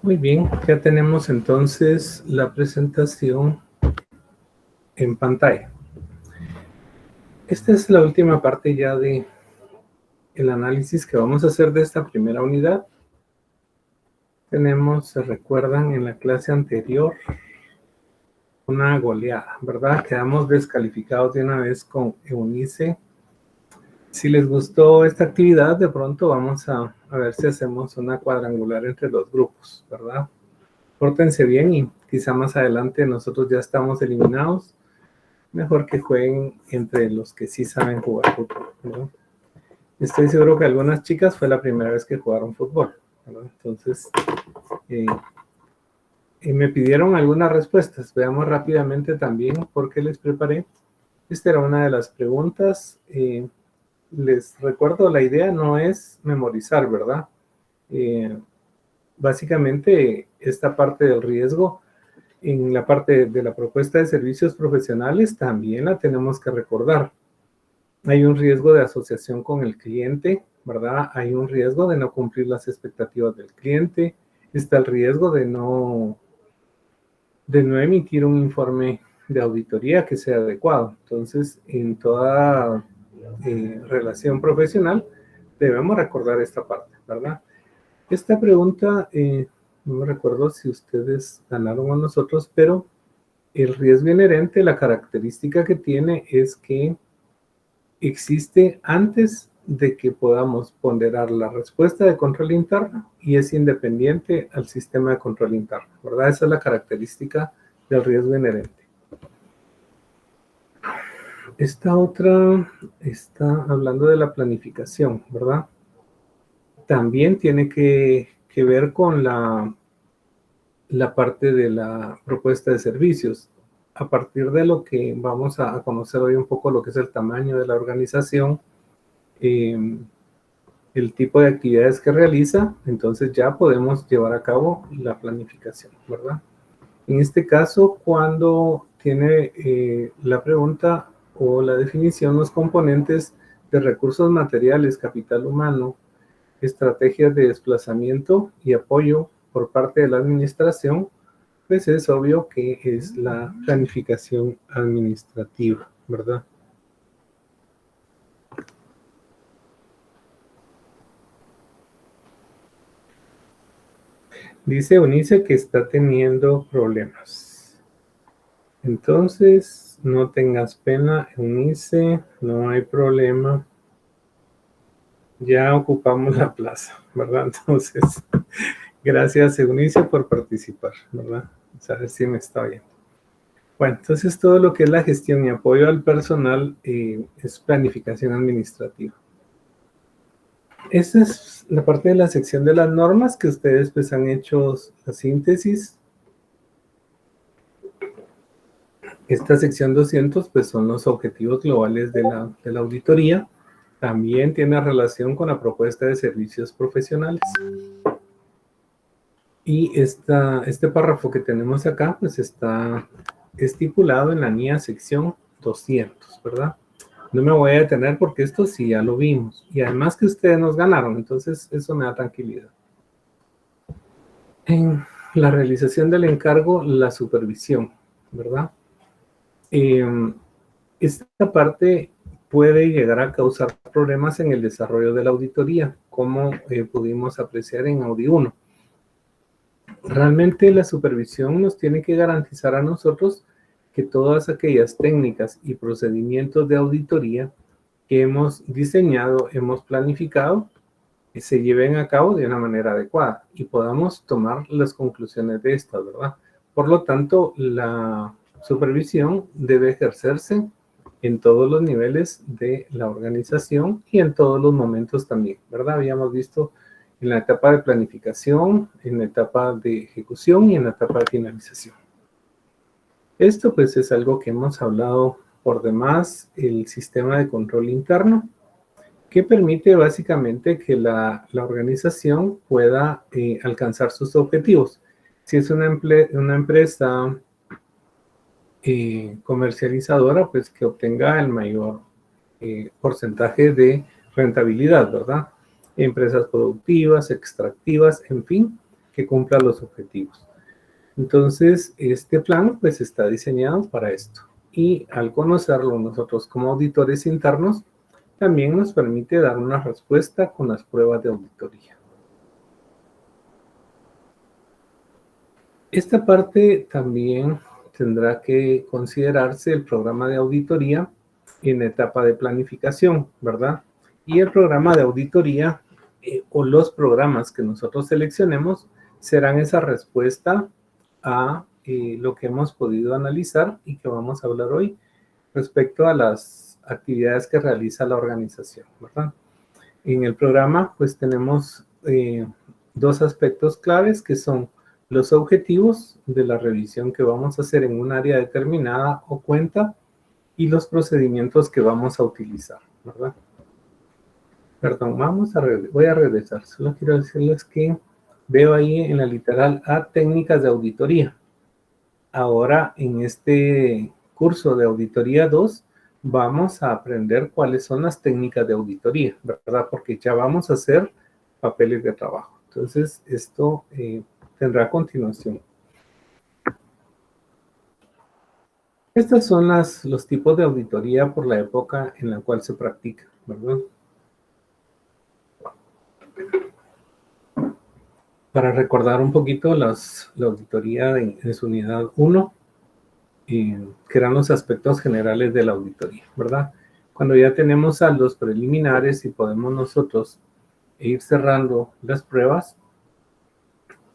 Muy bien, ya tenemos entonces la presentación en pantalla. Esta es la última parte ya de el análisis que vamos a hacer de esta primera unidad. Tenemos, se recuerdan, en la clase anterior una goleada, ¿verdad? Quedamos descalificados de una vez con Eunice. Si les gustó esta actividad, de pronto vamos a ver si hacemos una cuadrangular entre los grupos, ¿verdad? Pórtense bien y quizá más adelante nosotros ya estamos eliminados. Mejor que jueguen entre los que sí saben jugar fútbol, ¿no? Estoy seguro que algunas chicas fue la primera vez que jugaron fútbol, ¿no? Entonces, me pidieron algunas respuestas. Veamos rápidamente también por qué les preparé. Esta era una de las preguntas. Les recuerdo, la idea no es memorizar, ¿verdad? Básicamente, esta parte del riesgo, en la parte de la propuesta de servicios profesionales, también la tenemos que recordar. Hay un riesgo de asociación con el cliente, ¿verdad? Hay un riesgo de no cumplir las expectativas del cliente. Está el riesgo de no emitir un informe de auditoría que sea adecuado. Entonces, en toda relación profesional, debemos recordar esta parte, ¿verdad? Esta pregunta, no me recuerdo si ustedes ganaron a nosotros, pero el riesgo inherente, la característica que tiene es que existe antes de que podamos ponderar la respuesta de control interno y es independiente al sistema de control interno, ¿verdad? Esa es la característica del riesgo inherente. Esta otra está hablando de la planificación, ¿verdad? También tiene que ver con la parte de la propuesta de servicios. A partir de lo que vamos a conocer hoy un poco lo que es el tamaño de la organización, el tipo de actividades que realiza, entonces ya podemos llevar a cabo la planificación, ¿verdad? En este caso, cuando tiene la pregunta o la definición, los componentes de recursos materiales, capital humano, estrategias de desplazamiento y apoyo por parte de la administración, pues es obvio que es la planificación administrativa, ¿verdad? Dice Eunice que está teniendo problemas. Entonces, no tengas pena, Eunice, no hay problema. Ya ocupamos la plaza, ¿verdad? Entonces, gracias Eunice por participar, ¿verdad? A ver si me está oyendo. Bueno, entonces todo lo que es la gestión y apoyo al personal es planificación administrativa. Esta es la parte de la sección de las normas que ustedes pues han hecho la síntesis. Esta sección 200 pues son los objetivos globales de la auditoría. También tiene relación con la propuesta de servicios profesionales. Y este párrafo que tenemos acá pues está estipulado en la NIA sección 200, ¿verdad? No me voy a detener porque esto sí ya lo vimos. Y además que ustedes nos ganaron, entonces eso me da tranquilidad. En la realización del encargo, la supervisión, ¿verdad? Esta parte puede llegar a causar problemas en el desarrollo de la auditoría, como pudimos apreciar en Audi 1. Realmente la supervisión nos tiene que garantizar a nosotros que todas aquellas técnicas y procedimientos de auditoría que hemos diseñado, hemos planificado, se lleven a cabo de una manera adecuada y podamos tomar las conclusiones de estas, ¿verdad? Por lo tanto, la supervisión debe ejercerse en todos los niveles de la organización y en todos los momentos también, ¿verdad? Habíamos visto en la etapa de planificación, en la etapa de ejecución y en la etapa de finalización. Esto pues es algo que hemos hablado por demás, el sistema de control interno, que permite básicamente que la organización pueda alcanzar sus objetivos. Si es una empresa comercializadora, pues que obtenga el mayor porcentaje de rentabilidad, ¿verdad? Empresas productivas, extractivas, en fin, que cumpla los objetivos. Entonces, este plan pues está diseñado para esto. Y al conocerlo nosotros como auditores internos, también nos permite dar una respuesta con las pruebas de auditoría. Esta parte también tendrá que considerarse el programa de auditoría en etapa de planificación, ¿verdad? Y el programa de auditoría o los programas que nosotros seleccionemos serán esa respuesta a lo que hemos podido analizar y que vamos a hablar hoy respecto a las actividades que realiza la organización, ¿verdad? En el programa pues tenemos dos aspectos claves que son los objetivos de la revisión que vamos a hacer en un área determinada o cuenta y los procedimientos que vamos a utilizar, ¿verdad? Perdón, voy a regresar. Solo quiero decirles que veo ahí en la literal A, técnicas de auditoría. Ahora, en este curso de auditoría 2, vamos a aprender cuáles son las técnicas de auditoría, ¿verdad? Porque ya vamos a hacer papeles de trabajo. Entonces, esto tendrá continuación. Estos son los tipos de auditoría por la época en la cual se practica, ¿verdad? Para recordar un poquito la auditoría en su unidad 1, que eran los aspectos generales de la auditoría, ¿verdad? Cuando ya tenemos saldos preliminares y podemos nosotros ir cerrando las pruebas,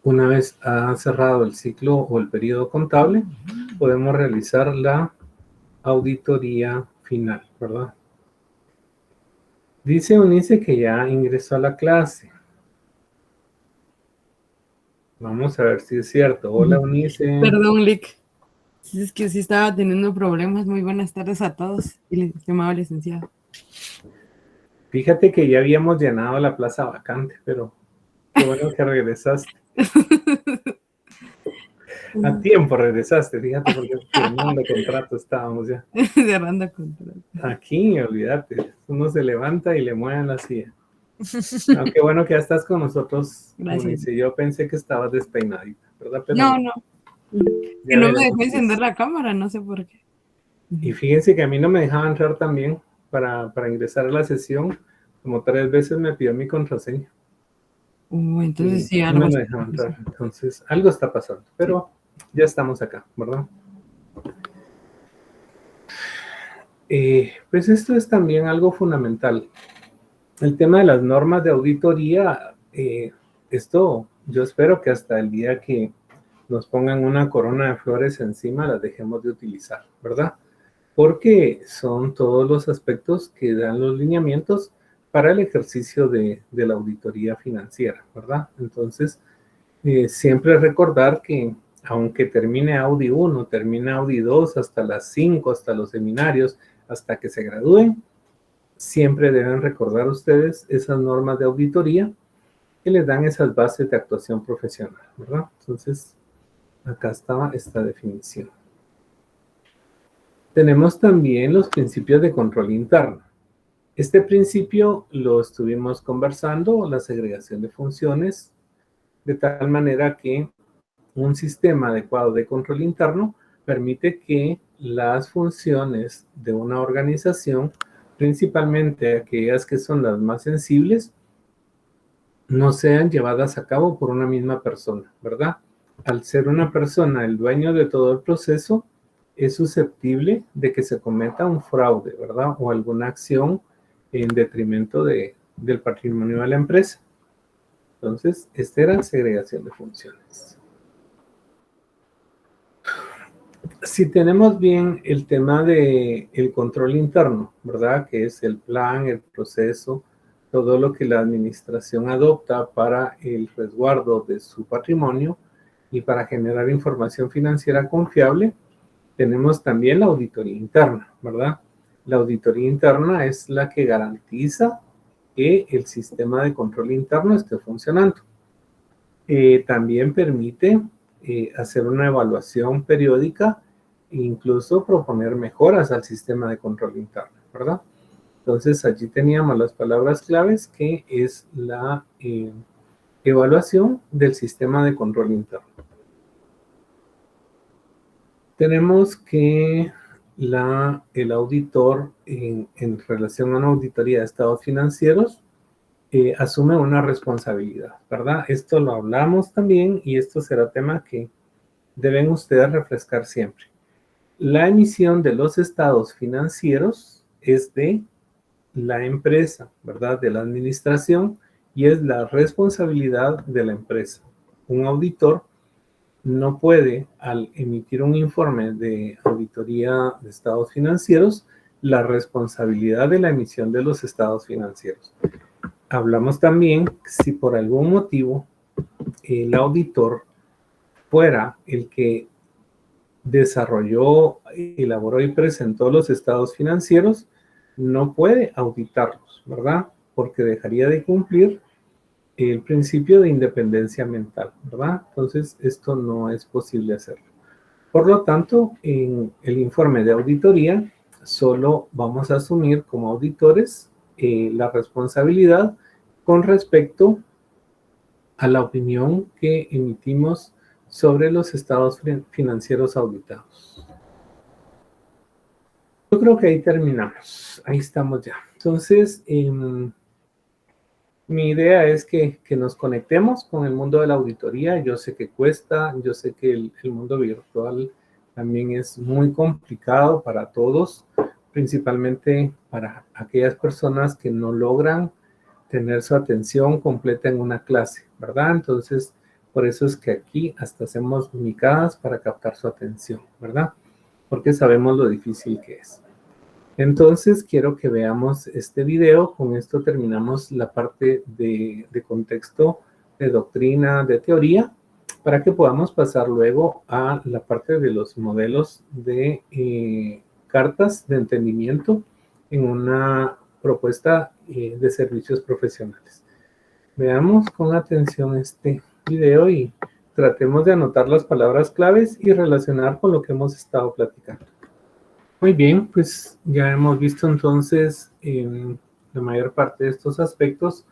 una vez ha cerrado el ciclo o el periodo contable, podemos realizar la auditoría final, ¿verdad? Dice Unice que ya ingresó a la clase. Vamos a ver si es cierto. Hola, Unice. Perdón, Lick. Es que sí estaba teniendo problemas. Muy buenas tardes a todos. Y estimado licenciado. Fíjate que ya habíamos llenado la plaza vacante, pero qué bueno que regresaste. A tiempo regresaste, fíjate, porque firmando contrato estábamos ya. Cerrando contrato. Aquí, olvídate, uno se levanta y le mueven la silla. Aunque bueno que ya estás con nosotros. Gracias. Yo pensé que estabas despeinadita, ¿verdad? Pero no. Que no me dejó veremos. encender la cámara, no sé por qué. Y fíjense que a mí no me dejaba entrar también para ingresar a la sesión. Como 3 veces me pidió mi contraseña. Entonces sí, Y algo no me está dejaba entrar. pasando. Entonces, algo está pasando. Pero ya estamos acá, ¿verdad? Pues esto es también algo fundamental. El tema de las normas de auditoría, esto yo espero que hasta el día que nos pongan una corona de flores encima las dejemos de utilizar, ¿verdad? Porque son todos los aspectos que dan los lineamientos para el ejercicio de la auditoría financiera, ¿verdad? Entonces, siempre recordar que aunque termine Audi 1, termine Audi 2, hasta las 5, hasta los seminarios, hasta que se gradúen, siempre deben recordar ustedes esas normas de auditoría que les dan esas bases de actuación profesional, ¿verdad? Entonces, acá estaba esta definición. Tenemos también los principios de control interno. Este principio lo estuvimos conversando, la segregación de funciones, de tal manera que un sistema adecuado de control interno permite que las funciones de una organización, principalmente aquellas que son las más sensibles, no sean llevadas a cabo por una misma persona, ¿verdad? Al ser una persona el dueño de todo el proceso, es susceptible de que se cometa un fraude, ¿verdad? O alguna acción en detrimento del patrimonio de la empresa. Entonces, esta era segregación de funciones. Si tenemos bien el tema del control interno, ¿verdad? Que es el plan, el proceso, todo lo que la administración adopta para el resguardo de su patrimonio y para generar información financiera confiable, tenemos también la auditoría interna, ¿verdad? La auditoría interna es la que garantiza que el sistema de control interno esté funcionando. También permite hacer una evaluación periódica e incluso proponer mejoras al sistema de control interno, ¿verdad? Entonces allí teníamos las palabras claves que es la Evaluación del sistema de control interno. Tenemos que el auditor en relación a una auditoría de estados financieros asume una responsabilidad, ¿verdad? Esto lo hablamos también y esto será tema que deben ustedes refrescar siempre. La emisión de los estados financieros es de la empresa, ¿verdad? De la administración, y es la responsabilidad de la empresa. Un auditor no puede, al emitir un informe de auditoría de estados financieros, la responsabilidad de la emisión de los estados financieros. Hablamos también si por algún motivo el auditor fuera el que desarrolló, elaboró y presentó los estados financieros, no puede auditarlos, ¿verdad? Porque dejaría de cumplir el principio de independencia mental, ¿verdad? Entonces, esto no es posible hacerlo. Por lo tanto, en el informe de auditoría, solo vamos a asumir como auditores la responsabilidad con respecto a la opinión que emitimos sobre los estados financieros auditados. Yo creo que ahí terminamos. Ahí estamos ya. Entonces, mi idea es que nos conectemos con el mundo de la auditoría. Yo sé que cuesta, yo sé que el mundo virtual también es muy complicado para todos, principalmente para aquellas personas que no logran tener su atención completa en una clase, ¿verdad? Entonces, por eso es que aquí hasta hacemos mimicadas para captar su atención, ¿verdad? Porque sabemos lo difícil que es. Entonces, quiero que veamos este video. Con esto terminamos la parte de contexto, de doctrina, de teoría, para que podamos pasar luego a la parte de los modelos de cartas de entendimiento en una propuesta de servicios profesionales. Veamos con atención este video y tratemos de anotar las palabras claves y relacionar con lo que hemos estado platicando. Muy bien, pues ya hemos visto entonces la mayor parte de estos aspectos.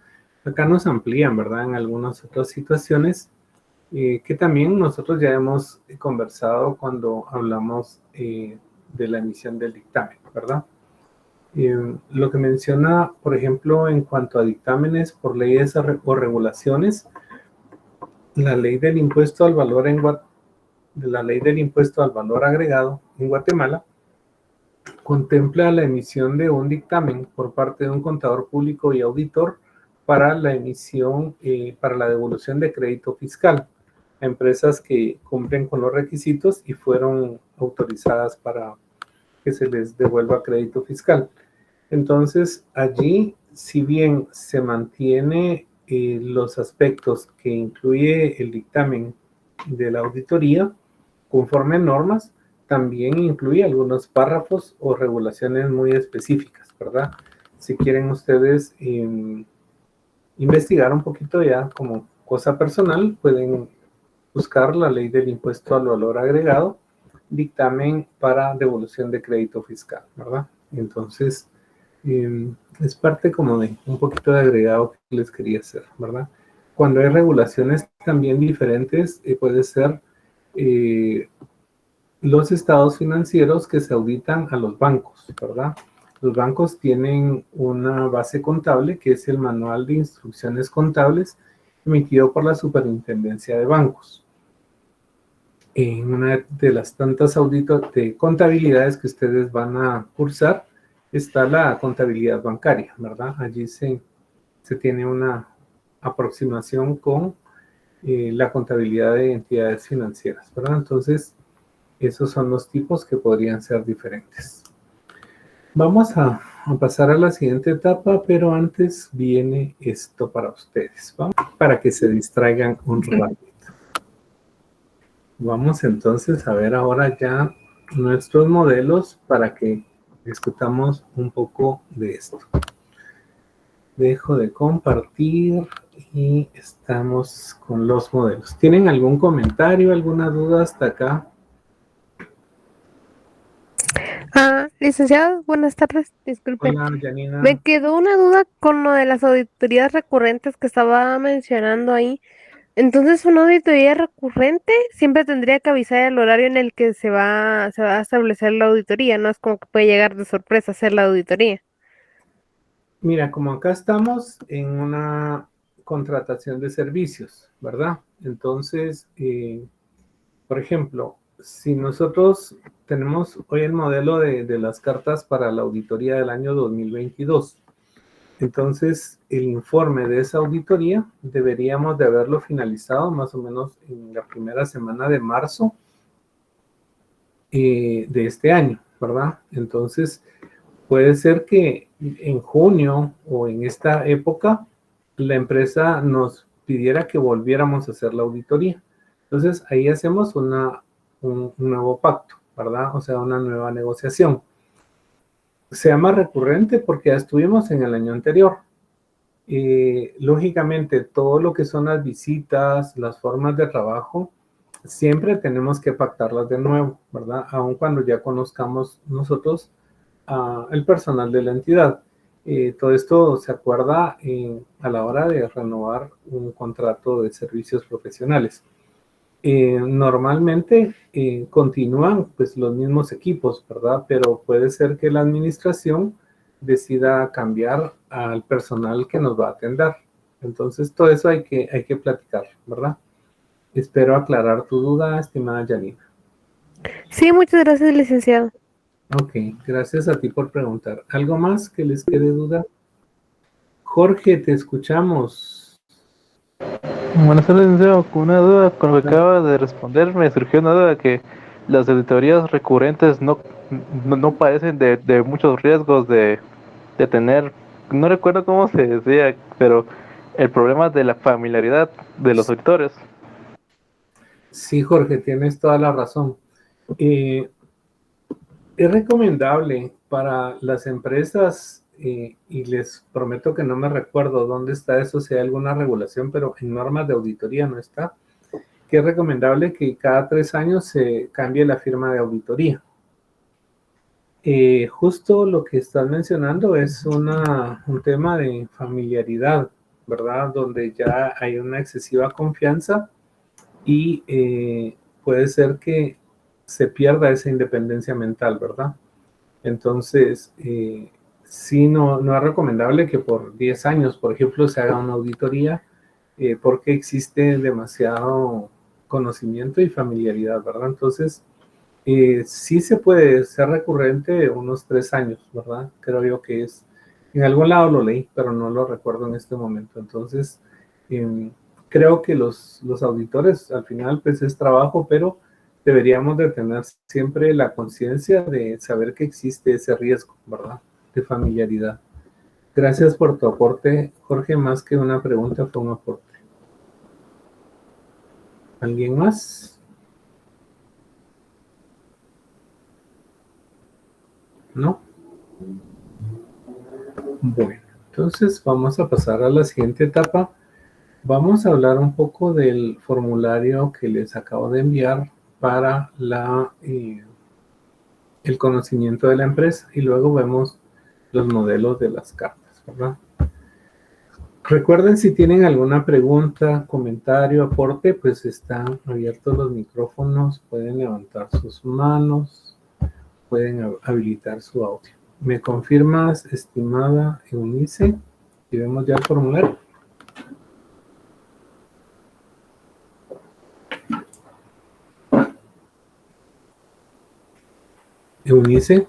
Acá nos amplían, ¿verdad? En algunas otras situaciones que también nosotros ya hemos conversado cuando hablamos de la emisión del dictamen, ¿verdad? Lo que menciona, por ejemplo, en cuanto a dictámenes por leyes o regulaciones, la ley del impuesto al valor la ley del impuesto al valor agregado en Guatemala contempla la emisión de un dictamen por parte de un contador público y auditor para la emisión, para la devolución de crédito fiscal a empresas que cumplen con los requisitos y fueron autorizadas para que se les devuelva crédito fiscal. Entonces, allí, si bien se mantiene los aspectos que incluye el dictamen de la auditoría, conforme a normas, también incluye algunos párrafos o regulaciones muy específicas, ¿verdad? Si quieren ustedes investigar un poquito ya como cosa personal, pueden buscar la ley del impuesto al valor agregado, dictamen para devolución de crédito fiscal, ¿verdad? Entonces, es parte como de un poquito de agregado que les quería hacer, ¿verdad? Cuando hay regulaciones también diferentes, puede ser los estados financieros que se auditan a los bancos, ¿verdad? Los bancos tienen una base contable que es el Manual de Instrucciones Contables emitido por la Superintendencia de Bancos. En una de las tantas auditos de contabilidades que ustedes van a cursar está la contabilidad bancaria, ¿verdad? Allí se tiene una aproximación con la contabilidad de entidades financieras, ¿verdad? Entonces, esos son los tipos que podrían ser diferentes. Vamos a pasar a la siguiente etapa, pero antes viene esto para ustedes, ¿vamos? Para que se distraigan un ratito. Vamos entonces a ver ahora ya nuestros modelos para que discutamos un poco de esto. Dejo de compartir y estamos con los modelos. ¿Tienen algún comentario, alguna duda hasta acá? Licenciado, buenas tardes. Disculpe. Hola, Me Janina. quedó una duda con lo de las auditorías recurrentes que estaba mencionando ahí. Entonces, una auditoría recurrente siempre tendría que avisar el horario en el que se va a establecer la auditoría. No es como que puede llegar de sorpresa hacer la auditoría. Mira, como acá estamos en una contratación de servicios, ¿verdad? Entonces, por ejemplo, si nosotros tenemos hoy el modelo de las cartas para la auditoría del año 2022, entonces el informe de esa auditoría deberíamos de haberlo finalizado más o menos en la primera semana de marzo de este año, ¿verdad? Entonces, puede ser que en junio o en esta época la empresa nos pidiera que volviéramos a hacer la auditoría. Entonces ahí hacemos un nuevo pacto, ¿verdad? O sea, una nueva negociación. Se llama recurrente porque ya estuvimos en el año anterior. Lógicamente, todo lo que son las visitas, las formas de trabajo, siempre tenemos que pactarlas de nuevo, ¿verdad? Aun cuando ya conozcamos nosotros el personal de la entidad. Todo esto se acuerda a la hora de renovar un contrato de servicios profesionales. Normalmente continúan pues los mismos equipos, ¿verdad? Pero puede ser que la administración decida cambiar al personal que nos va a atender. Entonces todo eso hay que platicar, ¿verdad? Espero aclarar tu duda, estimada Janina. Sí, muchas gracias, licenciado. Ok, gracias a ti por preguntar. ¿Algo más que les quede duda? Jorge, te escuchamos. Buenas tardes, licenciado. Con una duda, con lo que acaba de responder, me surgió una duda que las auditorías recurrentes no parecen de muchos riesgos de tener, no recuerdo cómo se decía, pero el problema de la familiaridad de los auditores. Sí, Jorge, tienes toda la razón. Eh, es recomendable para las empresas, y les prometo que no me recuerdo dónde está eso, si hay alguna regulación, pero en normas de auditoría no está, que es recomendable que cada 3 años se cambie la firma de auditoría. Justo lo que estás mencionando es un tema de familiaridad, ¿verdad? Donde ya hay una excesiva confianza y puede ser que se pierda esa independencia mental, ¿verdad? Entonces, sí, no es recomendable que por 10 años, por ejemplo, se haga una auditoría porque existe demasiado conocimiento y familiaridad, ¿verdad? Entonces, sí se puede ser recurrente unos 3 años, ¿verdad? Creo yo que es, en algún lado lo leí, pero no lo recuerdo en este momento. Entonces, creo que los auditores al final pues es trabajo, pero deberíamos de tener siempre la conciencia de saber que existe ese riesgo, ¿verdad? De familiaridad. Gracias por tu aporte, Jorge, más que una pregunta fue un aporte. ¿Alguien más? ¿No? Bueno, entonces vamos a pasar a la siguiente etapa. Vamos a hablar un poco del formulario que les acabo de enviar para el conocimiento de la empresa y luego vemos los modelos de las cartas, ¿verdad? Recuerden, si tienen alguna pregunta, comentario, aporte, pues están abiertos los micrófonos, pueden levantar sus manos, pueden habilitar su audio. ¿Me confirmas, estimada Eunice? Si vemos ya el formulario. Eunice,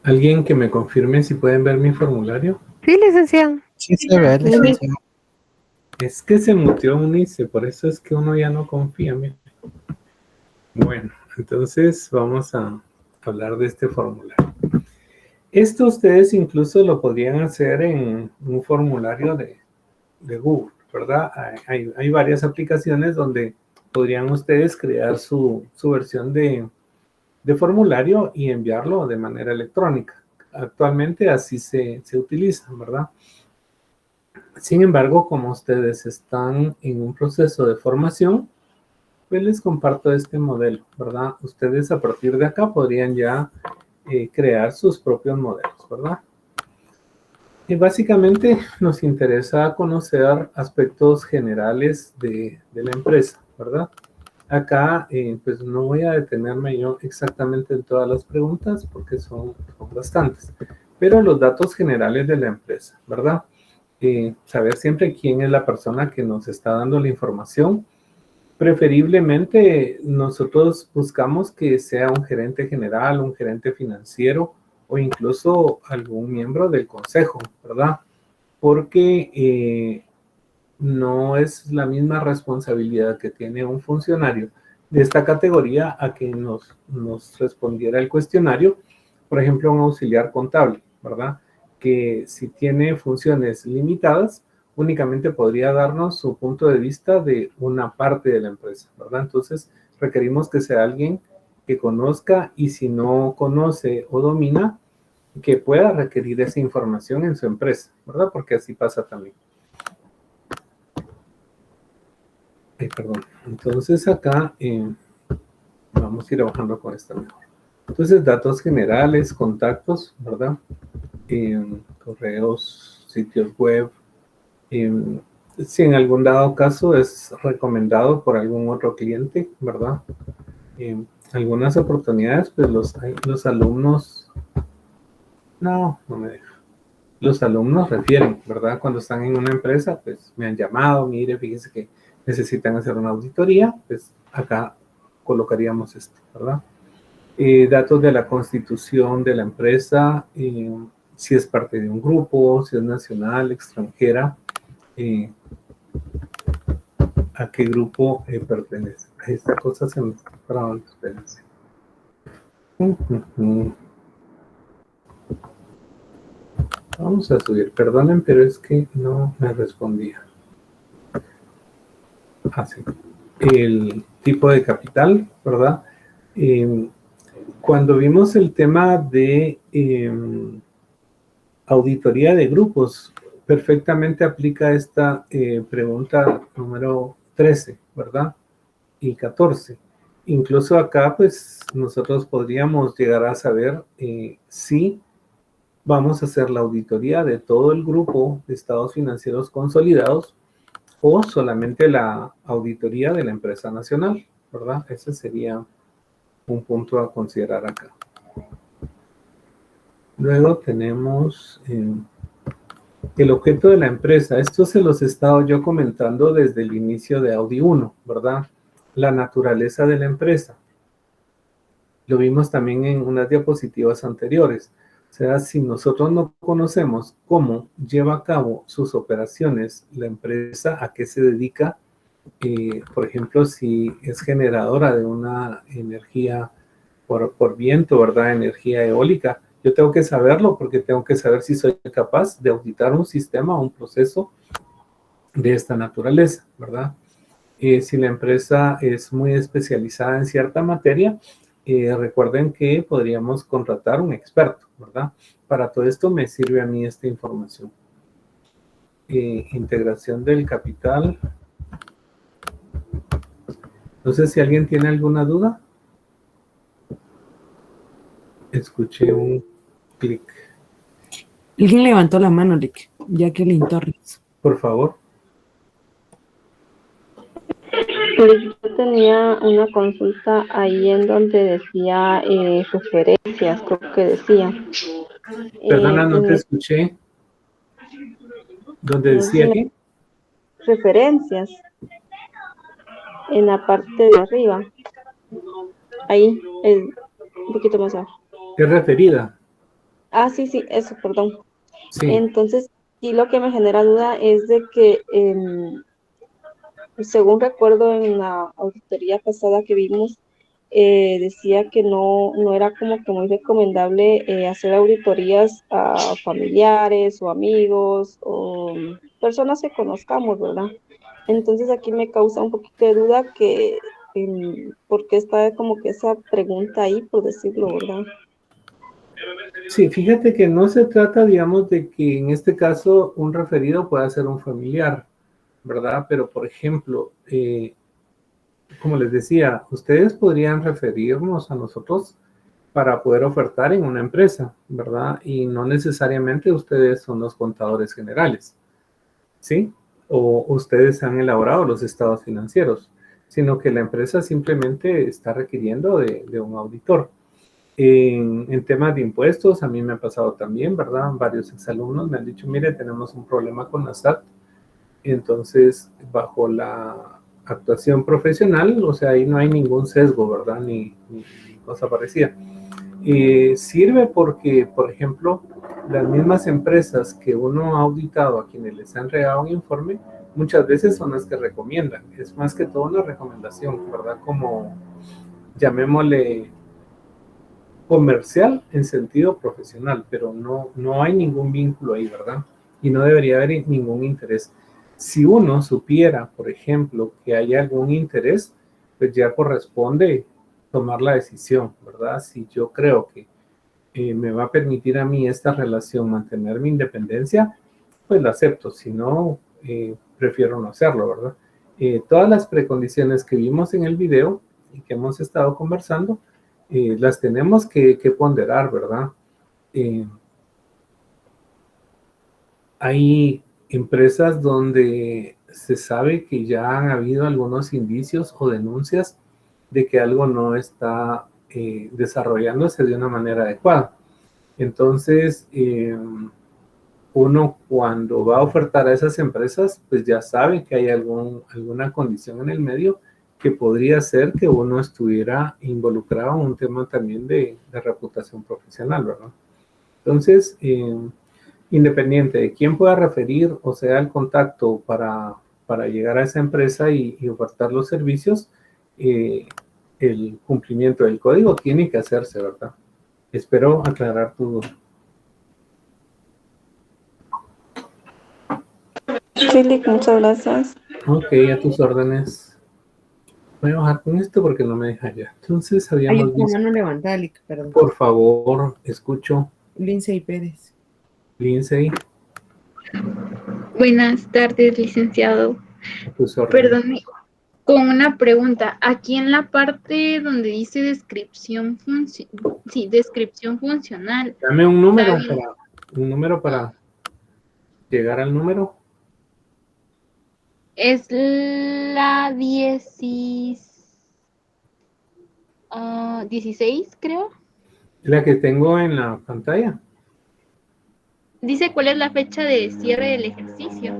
¿alguien que me confirme si pueden ver mi formulario? Sí, licenciado. Sí se ve, licenciado. Es que se muteó Eunice, por eso es que uno ya no confía. Mira. Bueno, entonces vamos a hablar de este formulario. Esto ustedes incluso lo podrían hacer en un formulario de Google, ¿verdad? Hay varias aplicaciones donde podrían ustedes crear su versión de formulario y enviarlo de manera electrónica. Actualmente así se utiliza, ¿verdad? Sin embargo, como ustedes están en un proceso de formación, pues les comparto este modelo, ¿verdad? Ustedes a partir de acá podrían ya crear sus propios modelos, ¿verdad? Y básicamente nos interesa conocer aspectos generales de la empresa, ¿verdad? Acá, pues no voy a detenerme yo exactamente en todas las preguntas porque son bastantes, pero los datos generales de la empresa, ¿verdad? Saber siempre quién es la persona que nos está dando la información. Preferiblemente nosotros buscamos que sea un gerente general, un gerente financiero o incluso algún miembro del consejo, ¿verdad? Porque no es la misma responsabilidad que tiene un funcionario de esta categoría a que nos respondiera el cuestionario, por ejemplo, un auxiliar contable, ¿verdad? Que si tiene funciones limitadas, únicamente podría darnos su punto de vista de una parte de la empresa, ¿verdad? Entonces, requerimos que sea alguien que conozca y si no conoce o domina, que pueda requerir esa información en su empresa, ¿verdad? Porque así pasa también. Perdón. Entonces acá vamos a ir bajando con esta mejor. Entonces, datos generales, contactos, ¿verdad? Correos, sitios web. Si en algún dado caso es recomendado por algún otro cliente, ¿verdad? Algunas oportunidades, pues los alumnos... No me deja. Los alumnos refieren, ¿verdad? Cuando están en una empresa, pues me han llamado, mire, fíjese que necesitan hacer una auditoría, pues acá colocaríamos esto, ¿verdad? Datos de la constitución de la empresa, si es parte de un grupo, si es nacional, extranjera, a qué grupo pertenece. Esta cosa se me está parando, espérense. Vamos a subir, perdonen, pero es que no me respondía. Así. El tipo de capital, ¿verdad? Cuando vimos el tema de auditoría de grupos, perfectamente aplica esta pregunta número 13, ¿verdad? Y 14. Incluso acá, pues, nosotros podríamos llegar a saber si vamos a hacer la auditoría de todo el grupo de estados financieros consolidados o solamente la auditoría de la empresa nacional, ¿verdad? Ese sería un punto a considerar acá. Luego tenemos el objeto de la empresa. Esto se los he estado yo comentando desde el inicio de Audi 1, ¿verdad? La naturaleza de la empresa. Lo vimos también en unas diapositivas anteriores. O sea, si nosotros no conocemos cómo lleva a cabo sus operaciones la empresa, a qué se dedica, por ejemplo, si es generadora de una energía por viento, ¿verdad? Energía eólica, yo tengo que saberlo porque tengo que saber si soy capaz de auditar un sistema o un proceso de esta naturaleza, ¿verdad? Si la empresa es muy especializada en cierta materia, recuerden que podríamos contratar un experto, ¿verdad? Para todo esto me sirve a mí esta información. Integración del capital. No sé si alguien tiene alguna duda. Escuché un clic. Alguien levantó la mano, Rick. Jacqueline Torres. Por favor. Yo tenía una consulta ahí en donde decía referencias, creo que decía. Perdona, no te escuché. ¿Dónde decía qué? Referencias. En la parte de arriba. Ahí, un poquito más abajo. ¿Es referida? Ah, sí, eso, perdón. Sí. Entonces, y lo que me genera duda es de que, según recuerdo en la auditoría pasada que vimos, decía que no era como que muy recomendable hacer auditorías a familiares o amigos o personas que conozcamos, ¿verdad? Entonces aquí me causa un poquito de duda que por qué está como que esa pregunta ahí, por decirlo, ¿verdad? Sí, fíjate que no se trata, digamos, de que en este caso un referido pueda ser un familiar, ¿verdad? Pero, por ejemplo, como les decía, ustedes podrían referirnos a nosotros para poder ofertar en una empresa, ¿verdad? Y no necesariamente ustedes son los contadores generales, ¿sí? O ustedes han elaborado los estados financieros, sino que la empresa simplemente está requiriendo de un auditor. En temas de impuestos, a mí me ha pasado también, ¿verdad? Varios exalumnos me han dicho, mire, tenemos un problema con la SAT. Entonces, bajo la actuación profesional, o sea, ahí no hay ningún sesgo, ¿verdad? Ni cosa parecida. Sirve porque, por ejemplo, las mismas empresas que uno ha auditado a quienes les han entregado un informe, muchas veces son las que recomiendan. Es más que todo una recomendación, ¿verdad? Como, llamémosle, comercial en sentido profesional, pero no hay ningún vínculo ahí, ¿verdad? Y no debería haber ningún interés. Si uno supiera, por ejemplo, que hay algún interés, pues ya corresponde tomar la decisión, ¿verdad? Si yo creo que me va a permitir a mí esta relación mantener mi independencia, pues la acepto. Si no, prefiero no hacerlo, ¿verdad? Todas las precondiciones que vimos en el video y que hemos estado conversando, las tenemos que ponderar, ¿verdad? Hay empresas donde se sabe que ya han habido algunos indicios o denuncias de que algo no está desarrollándose de una manera adecuada. Entonces, uno cuando va a ofertar a esas empresas, pues ya sabe que hay alguna condición en el medio que podría ser que uno estuviera involucrado en un tema también de reputación profesional, ¿verdad? Entonces, independiente de quién pueda referir o sea el contacto para llegar a esa empresa y ofertar los servicios, el cumplimiento del código tiene que hacerse, ¿verdad? Espero aclarar tu duda. Philip, muchas gracias. Ok, a tus órdenes. Voy a bajar con esto porque no me deja ya. Entonces Hay habíamos una visto, mano levantada, Lick, perdón. por favor, escucho, Lindsay Pérez. Lindsay, Buenas tardes, licenciado. a tus órdenes. Perdón, con una pregunta. Aquí en la parte donde dice descripción funcional, Dame un número Está para llegar al número. es la 16, creo. La que tengo en la pantalla. Dice cuál es la fecha de cierre del ejercicio.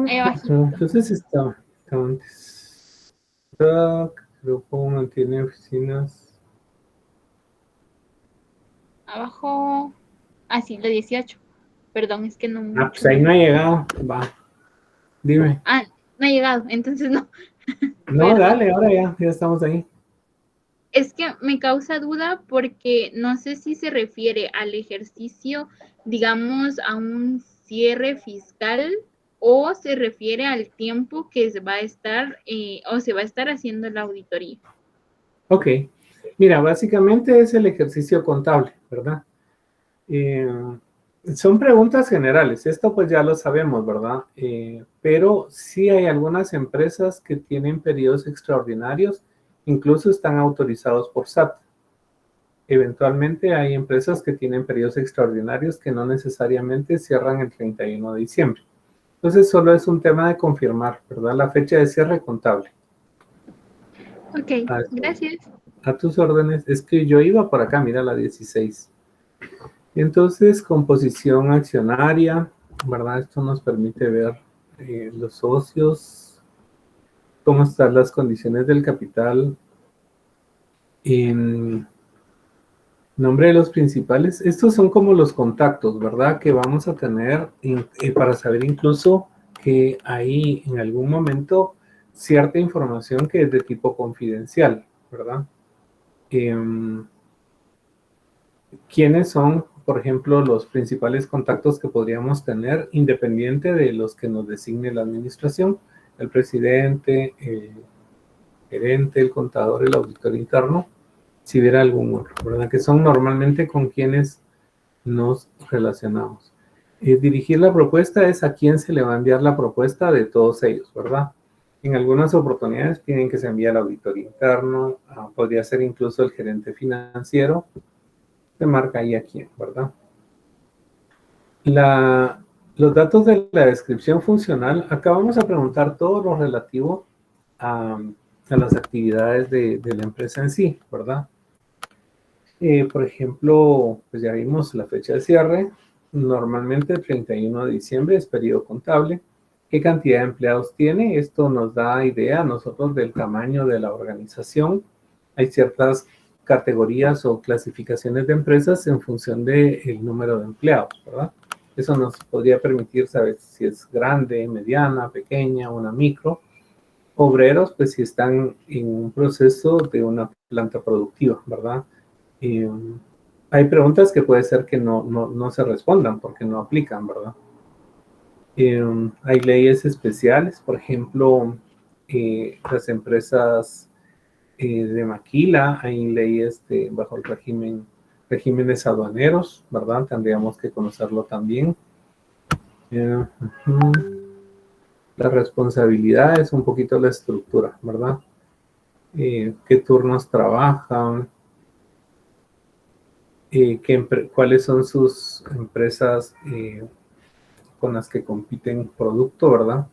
Ahí abajito. Entonces estaba antes. Grupo mantiene oficinas. Abajo. Ah, sí, la 18. Perdón, es que no Ah, pues ahí no ha llegado. Va. Dime. Ah, no ha llegado, entonces no. No, Perdón. dale, ahora ya estamos ahí. Es que me causa duda porque no sé si se refiere al ejercicio, digamos, a un cierre fiscal o se refiere al tiempo que se va a estar haciendo la auditoría. Ok. Mira, básicamente es el ejercicio contable, ¿verdad? Son preguntas generales. Esto pues ya lo sabemos, ¿verdad? Pero sí hay algunas empresas que tienen periodos extraordinarios, incluso están autorizados por SAT. Eventualmente hay empresas que tienen periodos extraordinarios que no necesariamente cierran el 31 de diciembre. Entonces solo es un tema de confirmar, ¿verdad? La fecha de cierre contable. Ok, gracias. A tus órdenes. Es que yo iba por acá, mira la 16. Entonces, composición accionaria, ¿verdad? Esto nos permite ver los socios, cómo están las condiciones del capital, en nombre de los principales. Estos son como los contactos, ¿verdad? Que vamos a tener para saber incluso que hay en algún momento cierta información que es de tipo confidencial, ¿verdad? ¿Quiénes son, por ejemplo, los principales contactos que podríamos tener independiente de los que nos designe la administración? El presidente, el gerente, el contador, el auditor interno, si hubiera algún otro, ¿verdad? Que son normalmente con quienes nos relacionamos. Dirigir la propuesta es a quién se le va a enviar la propuesta de todos ellos, ¿verdad? En algunas oportunidades piden que se envíe al auditor interno, podría ser incluso el gerente financiero, se marca ahí a quién, ¿verdad? Los datos de la descripción funcional, acá vamos a preguntar todo lo relativo a las actividades de la empresa en sí, ¿verdad? Por ejemplo, pues ya vimos la fecha de cierre, normalmente el 31 de diciembre es periodo contable. ¿Qué cantidad de empleados tiene? Esto nos da idea a nosotros del tamaño de la organización. Hay ciertas categorías o clasificaciones de empresas en función del número de empleados, ¿verdad? Eso nos podría permitir saber si es grande, mediana, pequeña, una micro. Obreros, pues si están en un proceso de una planta productiva, ¿verdad? Hay preguntas que puede ser que no se respondan porque no aplican, ¿verdad? Hay leyes especiales, por ejemplo, las empresas de maquila, hay leyes bajo el regímenes aduaneros, ¿verdad? Tendríamos que conocerlo también. La responsabilidad es un poquito la estructura, ¿verdad? ¿Qué turnos trabajan? ¿Cuáles son sus empresas con las que compiten producto, ¿verdad?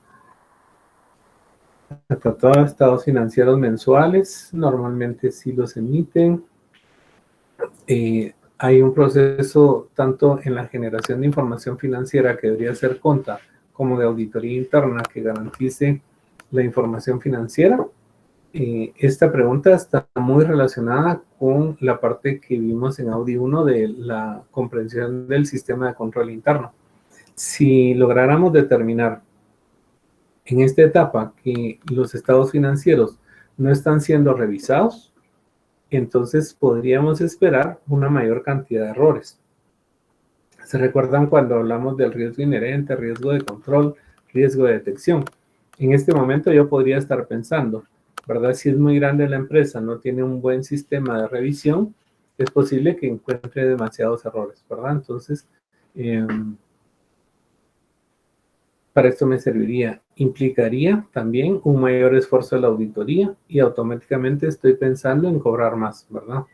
Tratado de estados financieros mensuales, normalmente sí los emiten. Hay un proceso tanto en la generación de información financiera que debería ser conta, como de auditoría interna que garantice la información financiera. Esta pregunta está muy relacionada con la parte que vimos en Audi 1 de la comprensión del sistema de control interno. Si lográramos determinar en esta etapa que los estados financieros no están siendo revisados, entonces podríamos esperar una mayor cantidad de errores. ¿Se recuerdan cuando hablamos del riesgo inherente, riesgo de control, riesgo de detección? En este momento yo podría estar pensando, ¿verdad? Si es muy grande la empresa, no tiene un buen sistema de revisión, es posible que encuentre demasiados errores, ¿verdad? Entonces, para esto me serviría, implicaría también un mayor esfuerzo de la auditoría y automáticamente estoy pensando en cobrar más, ¿verdad?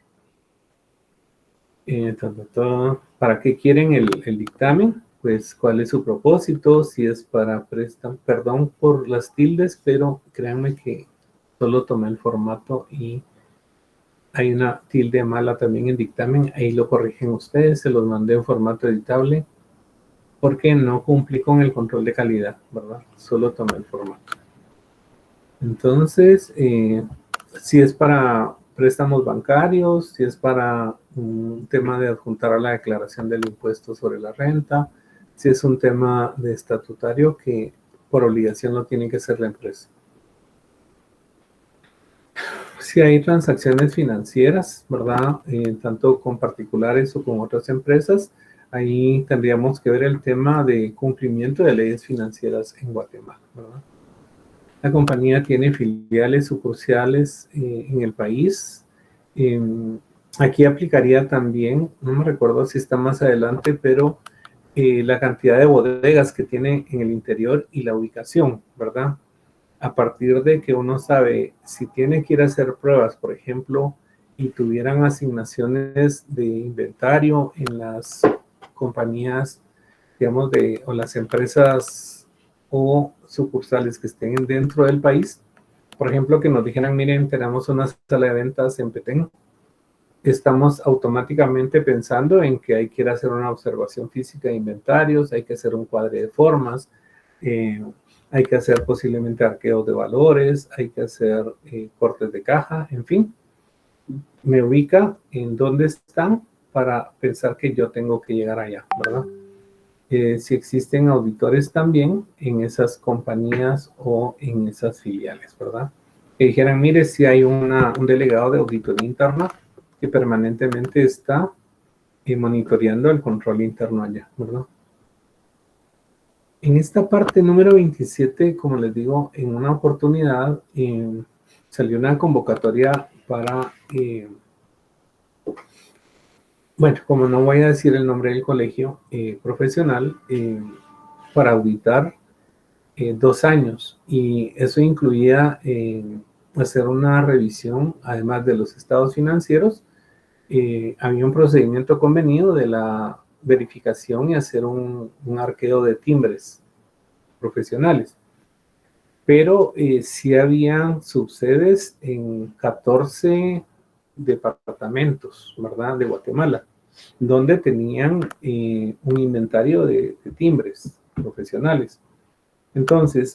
¿Para qué quieren el dictamen? Pues, ¿cuál es su propósito? Si es para préstamo, perdón por las tildes, pero créanme que solo tomé el formato y hay una tilde mala también en dictamen, ahí lo corrigen ustedes, se los mandé en formato editable, porque no cumplí con el control de calidad, ¿verdad? Solo tomé el formato. Entonces, si es para préstamos bancarios, si es para un tema de adjuntar a la declaración del impuesto sobre la renta, si es un tema de estatutario que por obligación lo tiene que hacer la empresa. Si hay transacciones financieras, ¿verdad? Tanto con particulares o con otras empresas, ahí tendríamos que ver el tema de cumplimiento de leyes financieras en Guatemala, ¿verdad? La compañía tiene filiales, sucursales en el país. Aquí aplicaría también, no me recuerdo si está más adelante, pero la cantidad de bodegas que tiene en el interior y la ubicación, ¿verdad? A partir de que uno sabe si tiene que ir a hacer pruebas, por ejemplo, y tuvieran asignaciones de inventario en las compañías, digamos, o las empresas o sucursales que estén dentro del país, por ejemplo, que nos dijeran, miren, tenemos una sala de ventas en Petén, estamos automáticamente pensando en que hay que ir a hacer una observación física de inventarios, hay que hacer un cuadre de formas, hay que hacer posiblemente arqueos de valores, hay que hacer cortes de caja, en fin. Me ubica en dónde están para pensar que yo tengo que llegar allá, ¿verdad? Si existen auditores también en esas compañías o en esas filiales, ¿verdad? Que dijeran, mire, si hay un delegado de auditoría interna que permanentemente está monitoreando el control interno allá, ¿verdad? En esta parte número 27, como les digo, en una oportunidad salió una convocatoria para, bueno, como no voy a decir el nombre del colegio profesional, para auditar 2 años, y eso incluía hacer una revisión, además de los estados financieros. Había un procedimiento convenido de la verificación y hacer un arqueo de timbres profesionales. Pero sí había subsedes en 14 departamentos, ¿verdad?, de Guatemala, donde tenían un inventario de timbres profesionales. Entonces,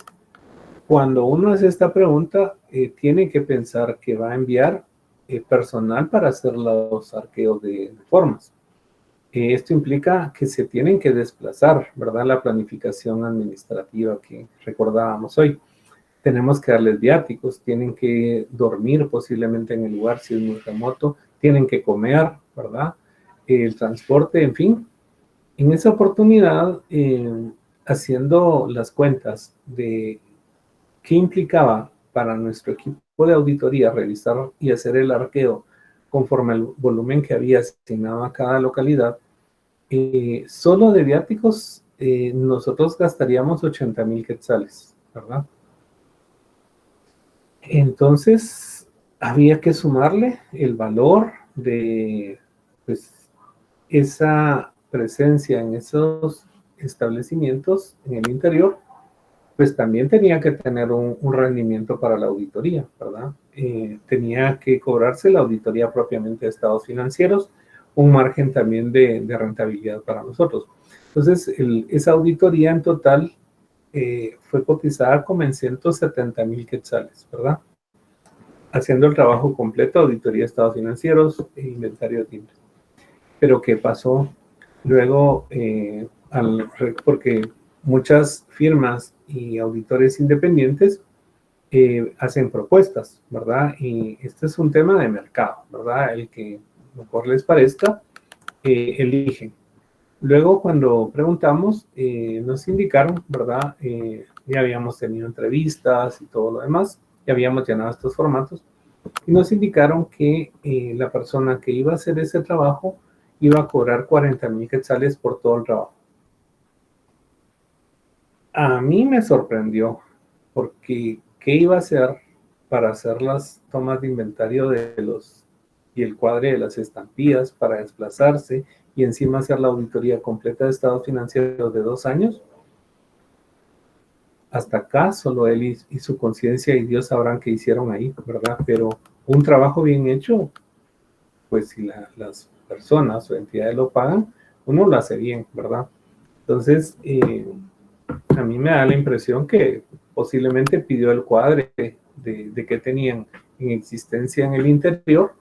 cuando uno hace esta pregunta, tiene que pensar que va a enviar personal para hacer los arqueos de formas. Esto implica que se tienen que desplazar, ¿verdad? La planificación administrativa que recordábamos hoy. Tenemos que darles viáticos, tienen que dormir posiblemente en el lugar si es muy remoto, tienen que comer, ¿verdad? El transporte, en fin. En esa oportunidad, haciendo las cuentas de qué implicaba para nuestro equipo de auditoría revisar y hacer el arqueo conforme al volumen que había asignado a cada localidad, solo de viáticos nosotros gastaríamos 80,000 quetzales, ¿verdad? Entonces, había que sumarle el valor de pues, esa presencia en esos establecimientos en el interior, pues también tenía que tener un rendimiento para la auditoría, ¿verdad? Tenía que cobrarse la auditoría propiamente de estados financieros, un margen también de rentabilidad para nosotros. Entonces, esa auditoría en total fue cotizada como en 170,000 quetzales, ¿verdad? Haciendo el trabajo completo, auditoría de estados financieros e inventario de timbres. Pero ¿qué pasó? Luego, porque muchas firmas y auditores independientes hacen propuestas, ¿verdad? Y este es un tema de mercado, ¿verdad? El que mejor les parezca, eligen. Luego, cuando preguntamos, nos indicaron, ¿verdad? Ya habíamos tenido entrevistas y todo lo demás, ya habíamos llenado estos formatos, y nos indicaron que la persona que iba a hacer ese trabajo iba a cobrar 40,000 quetzales por todo el trabajo. A mí me sorprendió, porque ¿qué iba a hacer para hacer las tomas de inventario y el cuadre de las estampillas para desplazarse y encima hacer la auditoría completa de estados financieros de 2 años? Hasta acá solo él y su conciencia y Dios sabrán qué hicieron ahí, ¿verdad? Pero un trabajo bien hecho, pues si las personas o entidades lo pagan, uno lo hace bien, ¿verdad? Entonces, a mí me da la impresión que posiblemente pidió el cuadre de qué tenían en existencia en el interior,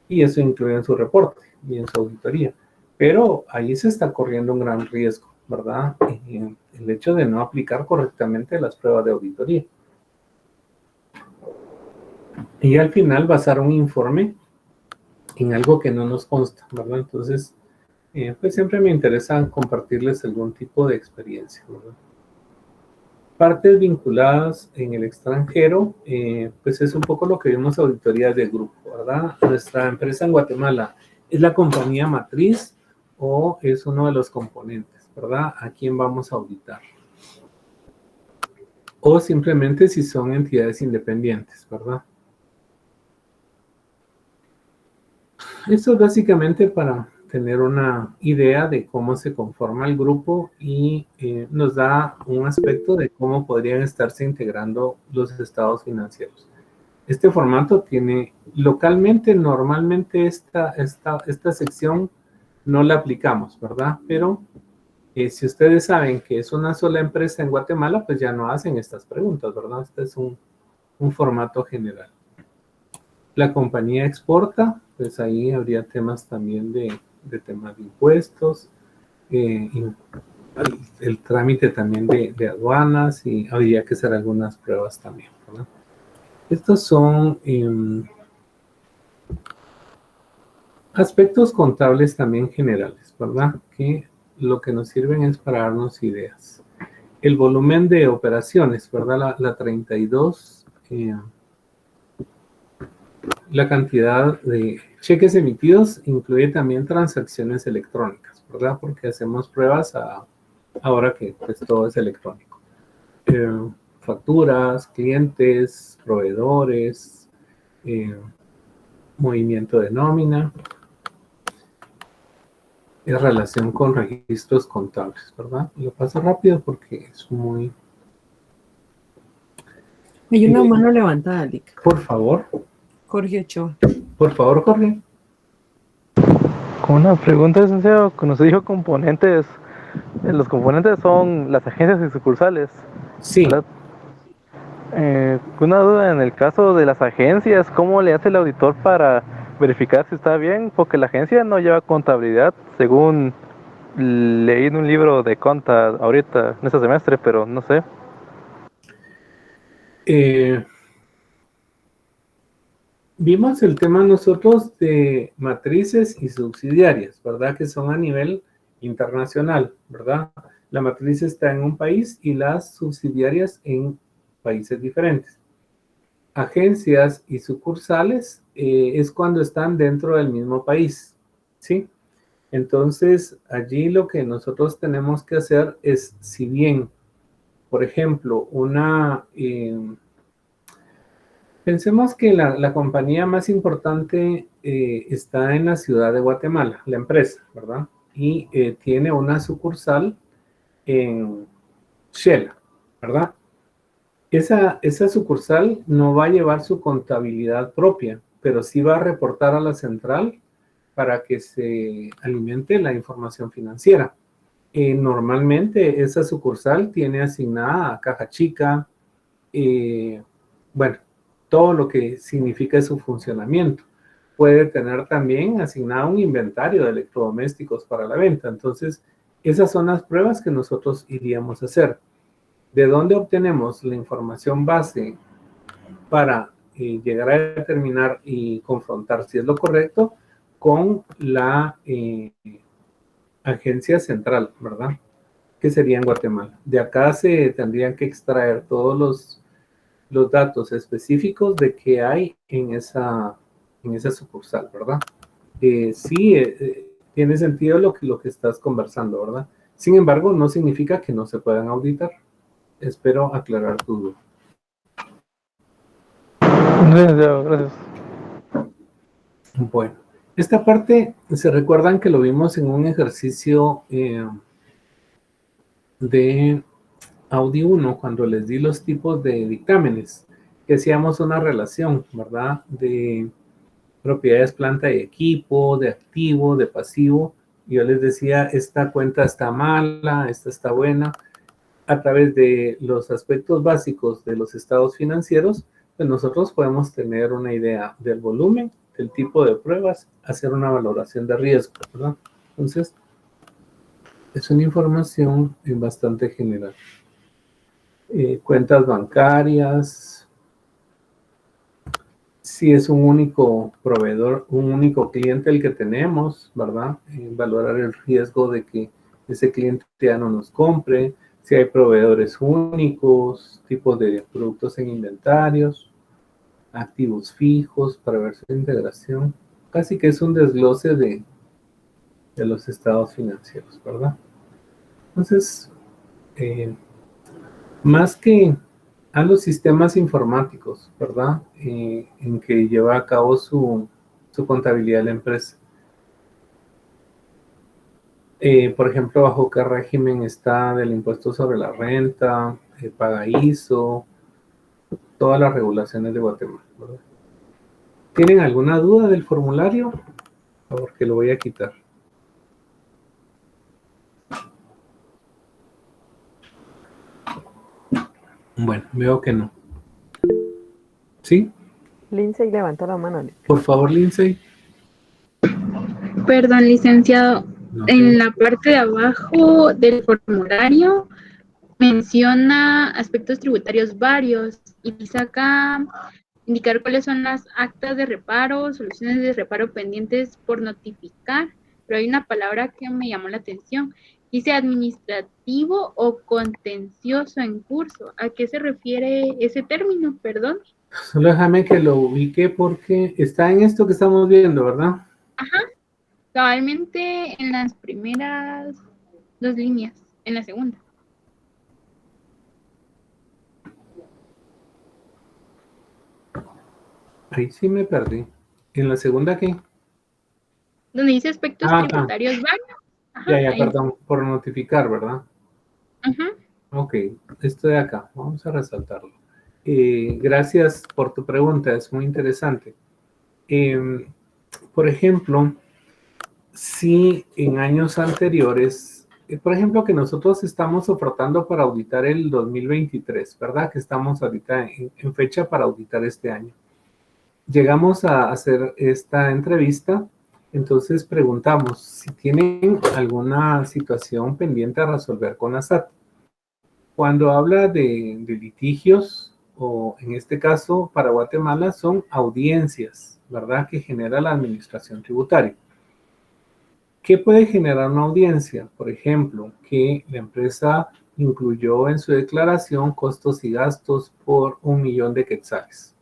y eso incluye en su reporte y en su auditoría. Pero ahí se está corriendo un gran riesgo, ¿verdad? El hecho de no aplicar correctamente las pruebas de auditoría. Y al final basar un informe en algo que no nos consta, ¿verdad? Entonces, pues siempre me interesa compartirles algún tipo de experiencia, ¿verdad? Partes vinculadas en el extranjero, pues es un poco lo que vimos auditorías de grupo, ¿verdad? Nuestra empresa en Guatemala es la compañía matriz o es uno de los componentes, ¿verdad? ¿A quién vamos a auditar? O simplemente si son entidades independientes, ¿verdad? Esto es básicamente para tener una idea de cómo se conforma el grupo y nos da un aspecto de cómo podrían estarse integrando los estados financieros. Este formato tiene localmente, normalmente esta sección no la aplicamos, ¿verdad? Pero si ustedes saben que es una sola empresa en Guatemala, pues ya no hacen estas preguntas, ¿verdad? Este es un formato general. La compañía exporta, pues ahí habría temas también de temas de impuestos, el trámite también de aduanas, y habría que hacer algunas pruebas también, ¿verdad? Estos son aspectos contables también generales, ¿verdad? Que lo que nos sirven es para darnos ideas. El volumen de operaciones, ¿verdad? La 32, la cantidad de cheques emitidos incluye también transacciones electrónicas, ¿verdad? Porque hacemos pruebas ahora que pues, todo es electrónico. facturas, clientes, proveedores, movimiento de nómina, en relación con registros contables, ¿verdad? Lo paso rápido porque es muy... Hay una mano levantada, Lick. Por favor, Jorge Ochoa. Jorge. Con una pregunta, licenciado, cuando se dijo componentes, los componentes son las agencias y sucursales, Sí, ¿verdad? Una duda en el caso de las agencias, ¿cómo le hace el auditor para verificar si está bien? Porque la agencia no lleva contabilidad, según leí en un libro de conta ahorita, en este semestre, pero no sé. Vimos el tema nosotros de matrices y subsidiarias, ¿verdad? Que son a nivel internacional, ¿verdad? La matriz está en un país y las subsidiarias en países diferentes. Agencias y sucursales es cuando están dentro del mismo país, ¿sí? Entonces, allí lo que nosotros tenemos que hacer es, si bien, por ejemplo, pensemos que la compañía más importante está en la ciudad de Guatemala, la empresa, ¿verdad? Y tiene una sucursal en Shela, ¿verdad? Esa sucursal no va a llevar su contabilidad propia, pero sí va a reportar a la central para que se alimente la información financiera. Normalmente esa sucursal tiene asignada a caja chica, bueno, todo lo que significa su funcionamiento. Puede tener también asignado un inventario de electrodomésticos para la venta. Entonces, esas son las pruebas que nosotros iríamos a hacer. ¿De dónde obtenemos la información base para llegar a determinar y confrontar si es lo correcto con la agencia central, ¿verdad? Que sería en Guatemala. De acá se tendrían que extraer todos los datos específicos de qué hay en esa sucursal, ¿verdad? Sí, tiene sentido lo que estás conversando, ¿verdad? Sin embargo, no significa que no se puedan auditar. Espero aclarar tu duda. Licenciado, gracias. Bueno, esta parte, se recuerdan que lo vimos en un ejercicio de Audi 1, cuando les di los tipos de dictámenes, que hacíamos una relación, ¿verdad? De propiedades, planta y equipo, de activo, de pasivo. Yo les decía, esta cuenta está mala, esta está buena. A través de los aspectos básicos de los estados financieros, pues nosotros podemos tener una idea del volumen, del tipo de pruebas, hacer una valoración de riesgo, ¿verdad? Entonces, es una información bastante general. Cuentas bancarias, si es un único proveedor, un único cliente el que tenemos, ¿verdad? Valorar el riesgo de que ese cliente ya no nos compre, si hay proveedores únicos, tipos de productos en inventarios, activos fijos para ver su integración. Casi que es un desglose de los estados financieros, ¿verdad? Entonces, más que a los sistemas informáticos, ¿verdad? En que lleva a cabo su contabilidad de la empresa. Por ejemplo, bajo qué régimen está del impuesto sobre la renta, paga ISO, todas las regulaciones de Guatemala, ¿verdad? ¿Tienen alguna duda del formulario? Por favor, que lo voy a quitar. Bueno, veo que no. ¿Sí? Lindsay levantó la mano, Lick. Por favor, Lindsay. Perdón, licenciado. No, En la parte de abajo del formulario menciona aspectos tributarios varios y saca indicar cuáles son las actas de reparo, soluciones de reparo pendientes por notificar, pero hay una palabra que me llamó la atención. Dice administrativo o contencioso en curso. ¿A qué se refiere ese término? Perdón. solo déjame que lo ubique porque está en esto que estamos viendo, ¿verdad? Ajá. Cabalmente en las primeras dos líneas, en la segunda. Ahí sí me perdí. ¿En la segunda qué? Donde dice aspectos Ah, tributarios varios. Ajá, ya, ahí. perdón, por notificar, ¿verdad? Ujú. Ok, esto de acá, vamos a resaltarlo. Gracias por tu pregunta, es muy interesante. Em, por ejemplo, si en años anteriores, por ejemplo, que nosotros estamos ofertando para auditar el 2023, ¿verdad? Que estamos ahorita en fecha para auditar este año. Llegamos a hacer esta entrevista, entonces preguntamos si tienen alguna situación pendiente a resolver con la SAT. Cuando habla de litigios, o en este caso para Guatemala son audiencias, ¿verdad? Que genera la administración tributaria. ¿Qué puede generar una audiencia? Por ejemplo, que la empresa incluyó en su declaración costos y gastos por 1 millón de quetzales.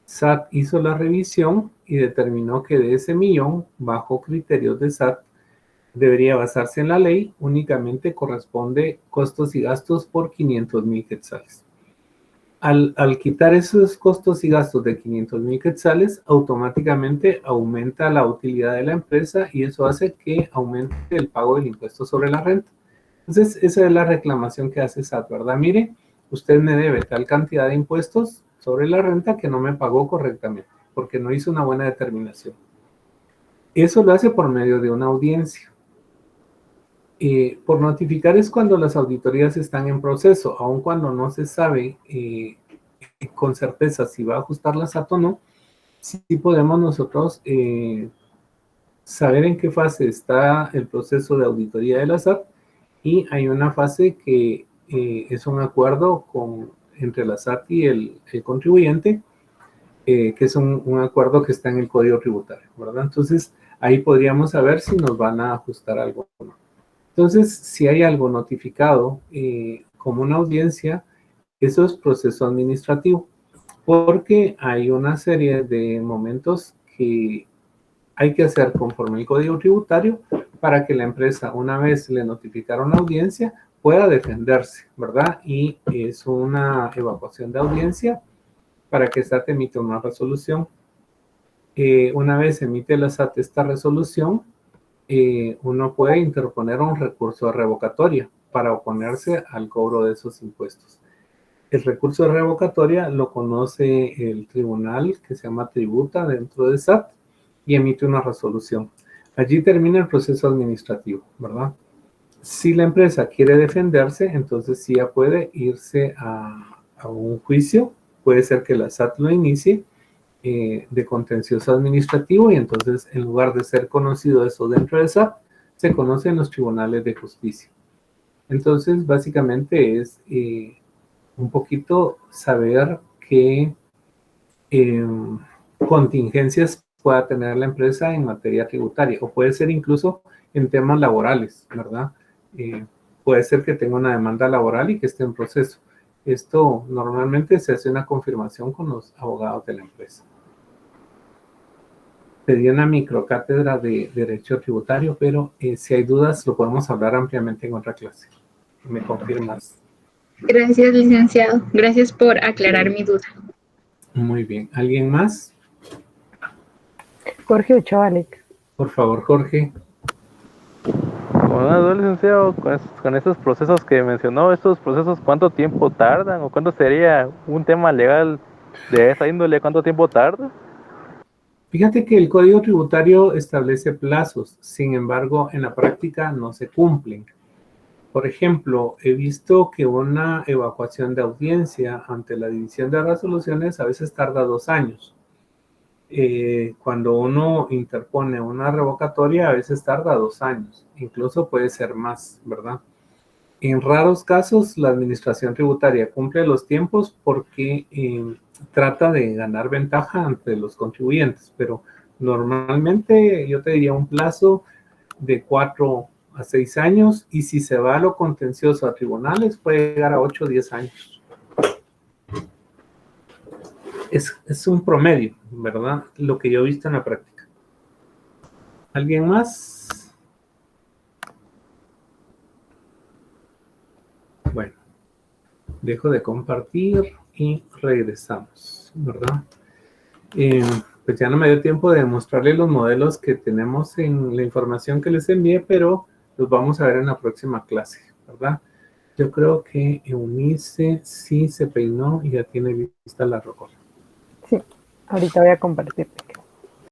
SAT hizo la revisión y determinó que de ese millón, bajo criterios de SAT, debería basarse en la ley, únicamente corresponde costos y gastos por 500,000 quetzales. Al quitar esos costos y gastos de 500,000 quetzales, automáticamente aumenta la utilidad de la empresa y eso hace que aumente el pago del impuesto sobre la renta. Entonces, esa es la reclamación que hace SAT, ¿verdad? Mire, usted me debe tal cantidad de impuestos sobre la renta que no me pagó correctamente, porque no hizo una buena determinación. Eso lo hace por medio de una audiencia. Por notificar es cuando las auditorías están en proceso, aun cuando no se sabe con certeza si va a ajustar la SAT o no, sí podemos nosotros saber en qué fase está el proceso de auditoría de la SAT, y hay una fase que es un acuerdo entre la SAT y el contribuyente, que es un acuerdo que está en el Código Tributario, ¿verdad? Entonces, ahí podríamos saber si nos van a ajustar algo o no. Entonces, si hay algo notificado como una audiencia, eso es proceso administrativo, porque hay una serie de momentos que hay que hacer conforme el Código Tributario para que la empresa, una vez le notificaron la audiencia, pueda defenderse, ¿verdad? Y es una evacuación de audiencia para que SAT emita una resolución. Una vez emite la SAT esta resolución, uno puede interponer un recurso de revocatoria para oponerse al cobro de esos impuestos. El recurso de revocatoria lo conoce el tribunal que se llama tributa dentro de SAT y emite una resolución. Allí termina el proceso administrativo, ¿verdad? Si la empresa quiere defenderse, entonces sí ya puede irse a un juicio. Puede ser que la SAT lo inicie de contencioso administrativo, y entonces en lugar de ser conocido eso dentro de SAT, se conoce en los tribunales de justicia. Entonces, básicamente es un poquito saber qué contingencias pueda tener la empresa en materia tributaria, o puede ser incluso en temas laborales, ¿verdad? Puede ser que tenga una demanda laboral y que esté en proceso. Esto normalmente se hace una confirmación con los abogados de la empresa. Pedí una microcátedra de Derecho Tributario, pero si hay dudas lo podemos hablar ampliamente en otra clase. ¿Me confirmas? Gracias, licenciado. Gracias por aclarar mi duda. Muy bien. ¿Alguien más? Jorge Ochoa, Alex. Por favor, Jorge. Bueno, licenciado, con estos procesos que mencionó, estos procesos, ¿cuánto tiempo tardan o cuánto sería un tema legal de esa índole? ¿Cuánto tiempo tarda? Fíjate que el Código Tributario establece plazos, sin embargo, en la práctica no se cumplen. Por ejemplo, he visto que una evacuación de audiencia ante la División de Resoluciones a veces tarda 2 años. Cuando uno interpone una revocatoria, a veces tarda 2 años, incluso puede ser más, ¿verdad? En raros casos, la administración tributaria cumple los tiempos porque trata de ganar ventaja ante los contribuyentes, pero normalmente yo te diría un plazo de 4 a 6 años, y si se va a lo contencioso a tribunales puede llegar a 8 o 10 años. Es un promedio, ¿verdad? Lo que yo he visto en la práctica. ¿Alguien más? Bueno, dejo de compartir y regresamos, ¿verdad? Pues ya no me dio tiempo de mostrarles los modelos que tenemos en la información que les envié, pero los vamos a ver en la próxima clase, ¿verdad? Yo creo que Eunice sí se peinó y ya tiene lista la rocola. Sí, ahorita voy a compartir.